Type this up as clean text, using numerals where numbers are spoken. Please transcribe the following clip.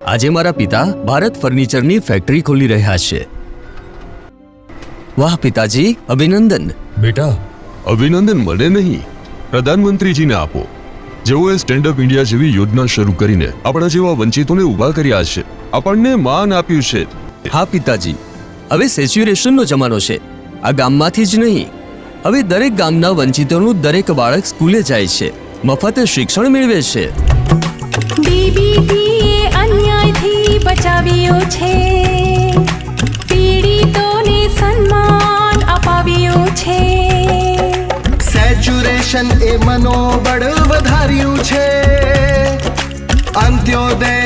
આજે મારા પિતા ભારત ફર્નિચરની ફેક્ટરી ખોલી રહ્યા છે. વાહ પિતાજી, અભિનંદન. બેટા, અભિનંદન મને નહીં, પ્રધાનમંત્રીજીને આપો, જેઓએ સ્ટેન્ડ અપ ઇન્ડિયા જેવી યોજના શરૂ કરીને આપણા જેવા વંચિતોને ઊભા કર્યા છે, આપણને માન આપ્યું છે. હા પિતાજી, હવે સેચ્યુરેશનનો જમાનો છે. આ ગામમાંથી જ નહીં, હવે દરેક ગામના વંચિતોનું દરેક બાળક સ્કૂલે જાય છે, મફત શિક્ષણ મેળવે છે. ડીબીટીએ અન્યાયથી બચાવ્યો છે, પીડિતોને સન્માન અપાવ્યું છે. સેચ્યુરેશન એ મનોબળ વધાર્યું છે, અંત્યોદય